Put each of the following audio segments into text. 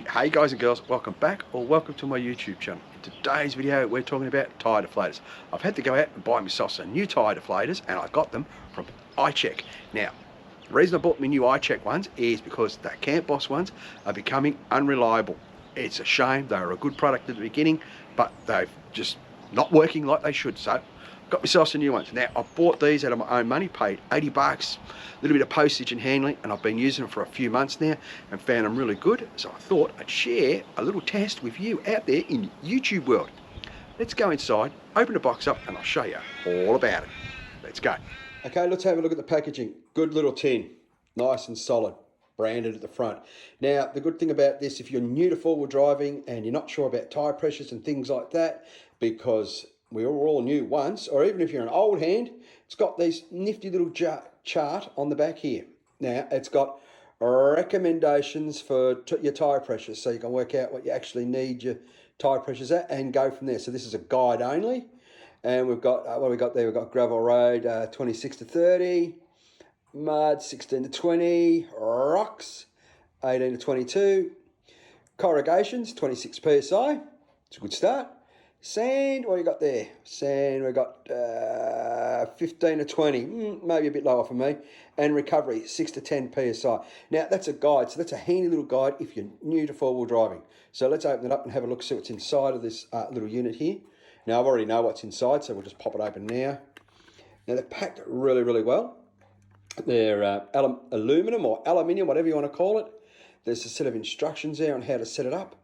Hey guys and girls, welcome back or welcome to my YouTube channel. In today's video we're talking about tyre deflators. I've had to go out and buy myself some new tyre deflators and I got them from iCheck. Now, the reason I bought my new iCheck ones is because the Camp Boss ones are becoming unreliable. It's a shame. They were a good product at the beginning, but they're just not working like they should. So got myself some new ones. Now I bought these out of my own money, paid 80 bucks, a little bit of postage and handling, and I've been using them for a few months now and found them really good. So I thought I'd share a little test with you out there in YouTube world. Let's go inside, open the box up, and I'll show you all about it. Let's go. Okay, let's have a look at the packaging. Good little tin, nice and solid, branded at the front. Now, the good thing about this, if you're new to four-wheel driving and you're not sure about tyre pressures and things like that, because we were all new once, or even if you're an old hand, it's got these nifty little chart on the back here. Now, it's got recommendations for your tyre pressures, so you can work out what you actually need your tyre pressures at and go from there. So this is a guide only, and we've got, what have we got there? We've got gravel road 26 to 30, mud 16 to 20, rocks 18 to 22, corrugations 26 psi, it's a good start. Sand, what you got there? Sand, we got 15 to 20, maybe a bit lower for me. And recovery, 6 to 10 psi. Now, that's a guide, so that's a handy little guide if you're new to four-wheel driving. So let's open it up and have a look, see what's inside of this little unit here. Now, I already know what's inside, so we'll just pop it open now. Now, they're packed really, really well. They're aluminum or aluminium, whatever you want to call it. There's a set of instructions there on how to set it up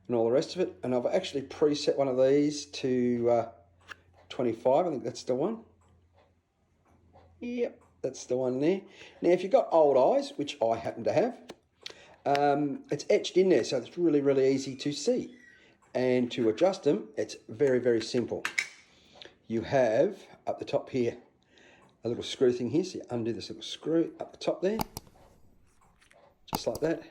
and all the rest of it. And I've actually preset one of these to 25. I think that's the one. Yep, that's the one there. Now, if you've got old eyes, which I happen to have, it's etched in there, so it's really, really easy to see. And to adjust them, it's very, very simple. You have, up the top here, a little screw thing here. So you undo this little screw up the top there, just like that.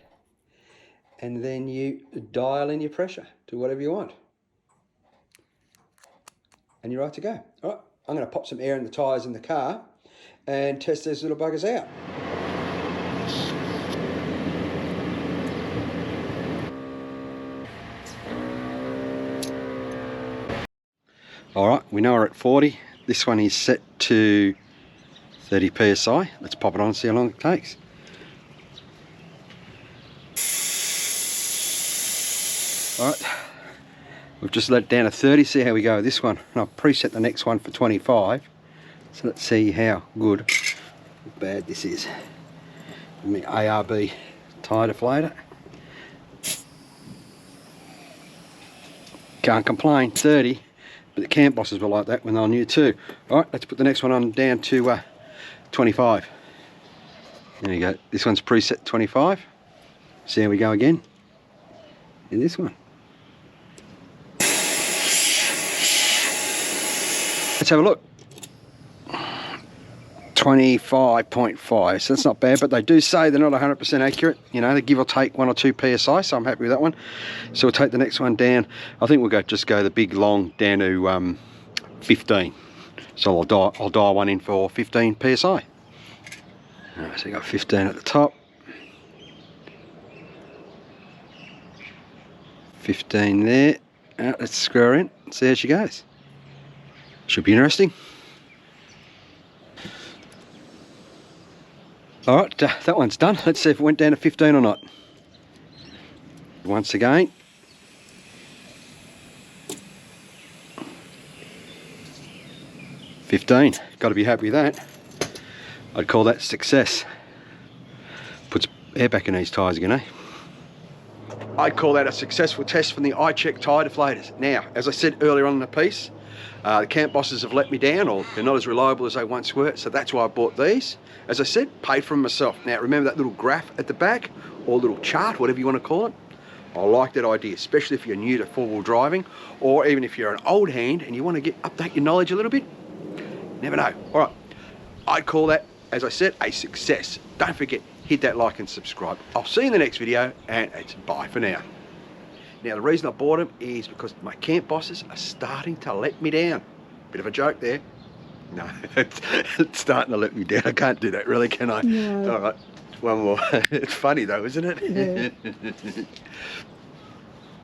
And then you dial in your pressure to whatever you want. And you're right to go. All right, I'm going to pop some air in the tyres in the car and test these little buggers out. All right, we know we're at 40. This one is set to 30 psi. Let's pop it on and see how long it takes. Alright, we've just let it down to 30, see how we go with this one. And I've preset the next one for 25. So let's see how good or bad this is. My ARB tyre deflator. Can't complain, 30. But the Camp Bosses were like that when they were new too. Alright, let's put the next one on down to 25. There you go, this one's preset 25. See how we go again in this one. Let's have a look. 25.5, so that's not bad, but they do say they're not 100% accurate. You know, they give or take 1 or 2 psi, so I'm happy with that one. So we'll take the next one down. I think we'll just go the big long down to 15. So I'll dial one in for 15 psi. All right, so you got 15 at the top. 15 there. Right, let's screw her in and see how she goes. Should be interesting. Alright, that one's done. Let's see if it went down to 15 or not. Once again. $15. Got to be happy with that. I'd call that success. Puts air back in these tyres again, eh? I'd call that a successful test from the iCheck tyre deflators. Now, as I said earlier on in the piece, the Camp Bosses have let me down, or they're not as reliable as they once were, so that's why I bought these. As I said, paid for them myself. Now, remember that little graph at the back, or little chart, whatever you want to call it? I like that idea, especially if you're new to four-wheel driving, or even if you're an old hand and you want to update your knowledge a little bit. Never know. All right, I'd call that, as I said, a success. Don't forget, hit that like and subscribe. I'll see you in the next video, and it's bye for now. Now, the reason I bought them is because my Camp Bosses are starting to let me down. Bit of a joke there. No, it's starting to let me down. I can't do that really, can I? No. All right. One more. It's funny though, isn't it? Yeah.